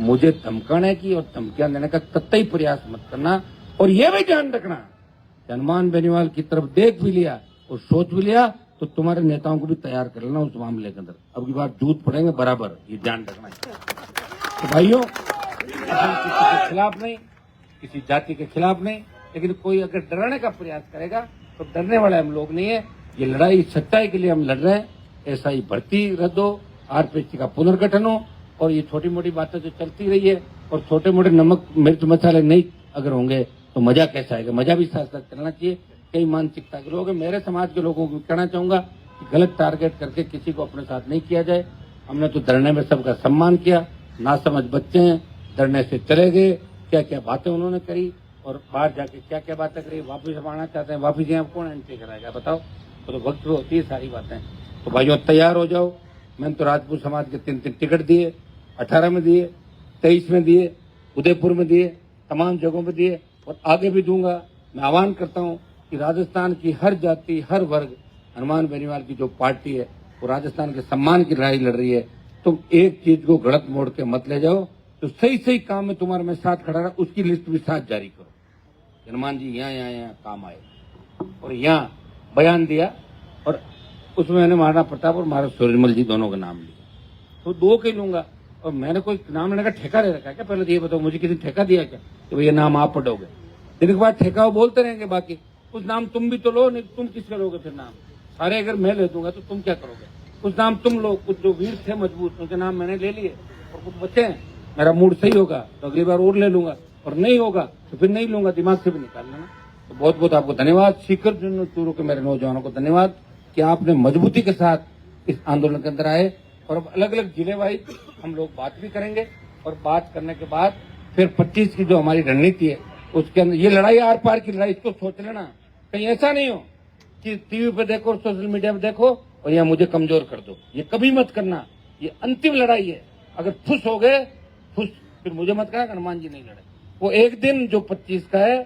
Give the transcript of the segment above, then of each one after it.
मुझे धमकाने की और धमकियां देने का कतई प्रयास मत करना। और ये भी ध्यान रखना, हनुमान बेनीवाल की तरफ देख भी लिया और सोच भी लिया तो तुम्हारे नेताओं को भी तैयार कर लेना उस मामले के अंदर। अब की बार जूत पड़ेंगे बराबर, ये ध्यान रखना। तो भाइयों, हम किसी के खिलाफ नहीं, किसी जाति के खिलाफ नहीं, लेकिन कोई अगर डराने का प्रयास करेगा तो डरने वाले हम लोग नहीं है। ये लड़ाई सच्चाई के लिए हम लड़ रहे हैं। एसआई भर्ती रद्द हो, आरपीसी का पुनर्गठन हो, और ये छोटी मोटी बातें जो चलती रही है और छोटे मोटे नमक मिर्च मसाले नहीं अगर होंगे तो मजा कैसा आएगा। मजा भी साथ साथ चलना चाहिए। कई मानसिकता के लोग हैं, मेरे समाज के लोगों को कहना चाहूंगा कि गलत टारगेट करके किसी को अपने साथ नहीं किया जाए। हमने तो धरने में सबका सम्मान किया। ना समझ बच्चे हैं, धरने से चले गए, क्या क्या बातें उन्होंने करी और बाहर जाके क्या क्या बातें करी, वापिस हम आना चाहते हैं, वापिस यहाँ कौन एंट्री कराएगा बताओ। तो वक्त होती है सारी बातें। तो भाइयों तैयार हो जाओ। मैंने तो राजपूत समाज के 3 टिकट दिए, 18 में दिए, 23 में दिए, उदयपुर में दिए, तमाम जगहों में दिए और आगे भी दूंगा। मैं आह्वान करता हूं कि राजस्थान की हर जाति हर वर्ग, हनुमान बेनीवाल की जो पार्टी है वो राजस्थान के सम्मान की लड़ाई लड़ रही है। तुम एक चीज को गलत मोड़ के मत ले जाओ। तो सही सही काम में तुम्हारे मैं साथ खड़ा रहा, उसकी लिस्ट भी साथ जारी करो। हनुमान जी यहाँ काम आए और यहाँ बयान दिया और उसमें मैंने महाराणा प्रताप और महाराज सूरजमल जी दोनों का नाम लिया, तो 2 के लूंगा। और मैंने कोई नाम लेने का ठेका ले रखा है क्या? पहले तो ये बताओ, मुझे किसी ठेका दिया क्या कि भैया नाम आप पढ़ोगे? दिन के बाद ठेका बोलते रहेंगे। बाकी कुछ नाम तुम भी तो लो, नहीं तुम किसका लोगे फिर नाम? सारे अगर मैं ले दूंगा तो तुम क्या करोगे? कुछ नाम तुम लो, कुछ जो वीर थे मजबूत उनके नाम मैंने ले लिए और कुछ बच्चे हैं। मेरा मूड सही होगा तो अगली बार और ले लूंगा, और नहीं होगा तो फिर नहीं लूंगा, दिमाग से भी निकाल लेना। तो बहुत बहुत आपको धन्यवाद। सीकर चूरू के मेरे नौजवानों को धन्यवाद कि आपने मजबूती के साथ इस आंदोलन के अंदर आए। और अब अलग अलग जिले वाइज हम लोग बात भी करेंगे और बात करने के बाद फिर 25 की जो हमारी रणनीति है उसके अंदर ये लड़ाई आर पार की लड़ाई, इसको सोच लेना। कहीं ऐसा नहीं हो कि टीवी पे देखो और सोशल मीडिया पे देखो और यहाँ मुझे कमजोर कर दो, ये कभी मत करना। ये अंतिम लड़ाई है। अगर खुश हो गए खुश, फिर मुझे मत कहना हनुमान जी नहीं लड़े। वो एक दिन जो 25 का है,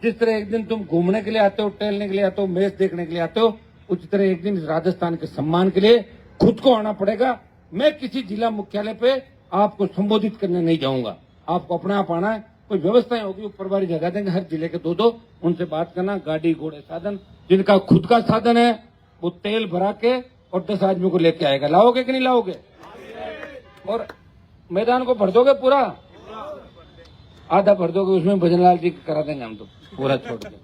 जिस तरह एक दिन तुम घूमने के लिए आते हो, टहलने के लिए आते हो, मैच देखने के लिए आते हो, उसी तरह एक दिन राजस्थान के सम्मान के लिए खुद को आना पड़ेगा। मैं किसी जिला मुख्यालय पे आपको संबोधित करने नहीं जाऊंगा, आपको अपने आप आना है। कोई व्यवस्थाएं होगी, ऊपर बारी जगह देंगे हर जिले के 2-2, उनसे बात करना। गाड़ी घोड़े साधन, जिनका खुद का साधन है वो तेल भरा के और 10 आदमी को लेके आएगा। लाओगे कि नहीं लाओगे? और मैदान को भर दोगे पूरा? आधा भर दोगे, उसमें भजनलाल जी करा देंगे हम, तो पूरा छोड़ देंगे।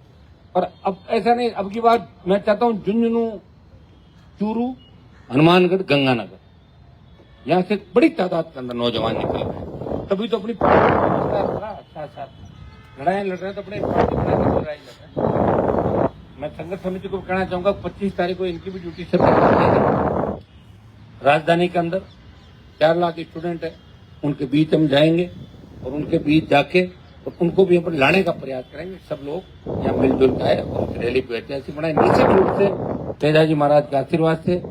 और अब ऐसा नहीं, अब की बात मैं चाहता हूँ झुंझुनू, चूरू, हनुमानगढ़, गंगानगर, यहाँ से बड़ी तादाद के अंदर नौजवान निकल रहे। तभी तो अपनी पार्टी साथ लड़ाई लड़ रहे हैं, तो अपनी पार्टी बना के लड़ाई लड़ रहे हैं। मैं संघर्ष समिति को कहना चाहूंगा 25 तारीख को इनकी भी ड्यूटी से राजधानी के अंदर 4 लाख स्टूडेंट है, उनके बीच हम जाएंगे और उनके बीच जाके और उनको भी अपन लाने का प्रयास करेंगे। सब लोग यहाँ मिलजुल के आए और रैली को ऐतिहासिक बनाए। निश्चित रूप से तेजाजी महाराज के आशीर्वाद से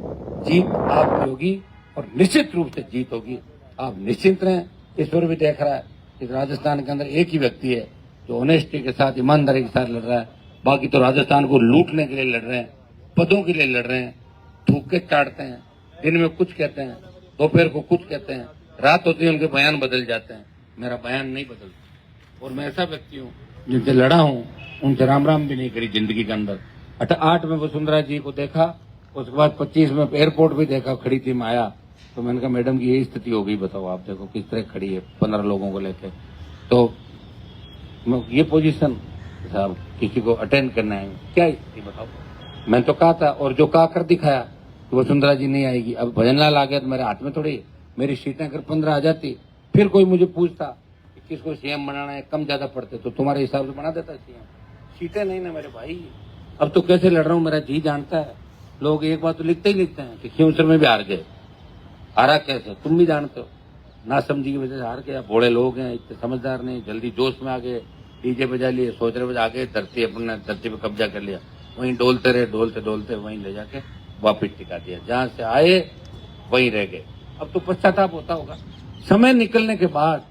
जीत आपकी होगी और निश्चित रूप से जीत होगी। आप निश्चिंत रहें। ईश्वर भी देख रहा है कि राजस्थान के अंदर एक ही व्यक्ति है जो ऑनेस्टी के साथ, ईमानदारी के साथ लड़ रहा है। बाकी तो राजस्थान को लूटने के लिए लड़ रहे हैं, पदों के लिए लड़ रहे हैं, थूके चाटते हैं, दिन में कुछ कहते हैं, दोपहर को कुछ कहते हैं, रात होती है उनके बयान बदल जाते हैं। मेरा बयान नहीं बदलता और मैं ऐसा व्यक्ति हूँ जिनसे लड़ा हूँ, उनसे राम राम भी नहीं करी जिंदगी के अंदर। 8 में वसुंधरा जी को देखा, उसके बाद 25 में एयरपोर्ट भी देखा, खड़ी थी माया। तो मैंने कहा मैडम की यही स्थिति हो गई, बताओ आप देखो किस तरह खड़ी है 15 लोगों को लेके। तो ये पोजीशन साहब किसी को अटेंड करना है, क्या स्थिति बताओ। मैंने तो कहा था और जो कहा कर दिखाया कि वसुंधरा जी नहीं आएगी। अब भजनलाल आ गया तो मेरे हाथ में थोड़ी, मेरी सीटें अगर 15 आ जाती, फिर कोई मुझे पूछता कि किसको सीएम बनाना है, कम ज्यादा पड़ते तो तुम्हारे हिसाब से बना देता सीएम। सीटें नहीं ना मेरे भाई। अब तो कैसे लड़ रहा हूँ मेरा जी जानता है। लोग एक बात तो लिखते ही लिखते हैं कि खींवसर में भी हार गए। हारा कैसे तुम भी जानते हो, ना समझी की वजह से हार गया। बूढ़े लोग हैं, इतने समझदार नहीं, जल्दी जोश में आ गए, डीजे बजा लिए, सोच रहे बजे आ गए, धरती पे कब्जा कर लिया। वहीं डोलते रहे, डोलते डोलते वहीं ले जाके वापिस टिका दिया। जहां से आए वहीं रह गए। अब तो पश्चाताप होता होगा। समय निकलने के बाद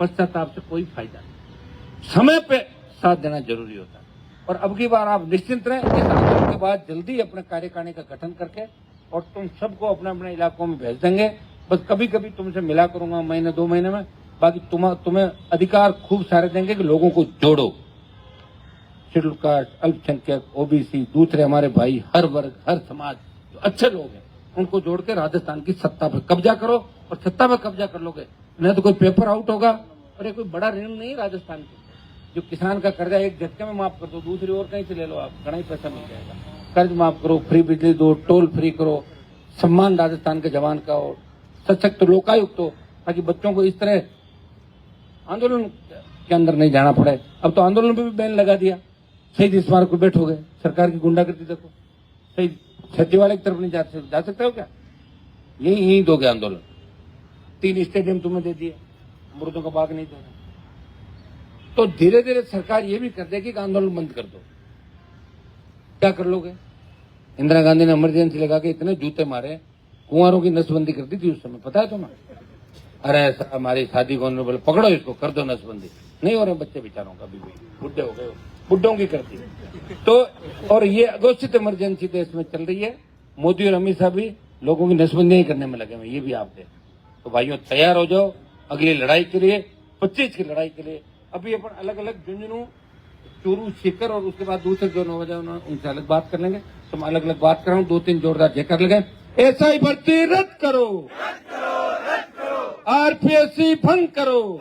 पश्चाताप से कोई फायदा नहीं, समय पे साथ देना जरूरी होता है। और अब की बार आप निश्चिंत रहें, इस आंदोलन के बाद जल्दी अपने कार्यकारिणी का गठन करके और तुम सबको अपने अपने इलाकों में भेज देंगे। बस कभी कभी तुमसे मिला करूंगा महीने 2 महीने में, बाकी तुम्हें अधिकार खूब सारे देंगे कि लोगों को जोड़ो, शेड्यूल कास्ट, अल्पसंख्यक, ओबीसी, दूसरे हमारे भाई, हर वर्ग, हर समाज जो अच्छे लोग हैं उनको जोड़ के राजस्थान की सत्ता पे कब्जा करो, और सत्ता पे कब्जा कर लोगे नहीं तो कोई पेपर आउट होगा। और ये कोई बड़ा ऋण नहीं राजस्थान के, जो किसान का कर्जा एक झटके में माफ कर दो, दूसरी ओर कहीं से ले लो, आप घना ही पैसा मिल जाएगा। कर्ज माफ करो, फ्री बिजली दो, टोल फ्री करो, सम्मान राजस्थान के जवान का हो, सशक्त लोकायुक्त हो, ताकि बच्चों को इस तरह आंदोलन के अंदर नहीं जाना पड़े। अब तो आंदोलन पे भी बैन लगा दिया, शहीद स्मारक पर बैठो गए, सरकार की गुंडागर्दी देखो, शहीद सचिवालय की तरफ नहीं जा सकते हो क्या? यही दोगे आंदोलन। 3 स्टेडियम तुम्हें दे दिए, मुर्दों का बाग नहीं देना। तो धीरे धीरे सरकार ये भी कर देगी कि आंदोलन बंद कर दो। क्या कर लोगे? इंदिरा गांधी ने इमरजेंसी लगा के इतने जूते मारे, कुंवारों की नसबंदी कर दी थी उस समय, पता है तुम्हें? अरे ऐसा हमारी शादी को बोले पकड़ो इसको, कर दो नसबंदी। नहीं हो रहे बच्चे बेचारों का, अभी भी बुढ़े हो गए, बुढ़ों की कर दी। तो और ये अघोषित इमरजेंसी देश में चल रही है, मोदी और अमित शाह भी लोगों की नसबंदी करने में लगे हुए, ये भी आप देख। तो भाइयों तैयार हो जाओ अगली लड़ाई के लिए, 25 की लड़ाई के लिए। अभी अपन अलग अलग झुंझुनू, चूरू, सीकर और उसके बाद दूसरे जो नौजवान उनसे अलग बात कर लेंगे। तो मैं अलग अलग बात कर रहा हूँ, 2-3 जोरदार जयकार लगे। एसआई भर्ती रद्द करो, आरपीएससी भंग करो,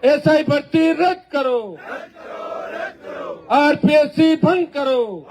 एसआई भर्ती रद्द करो, आरपीएससी भंग करो।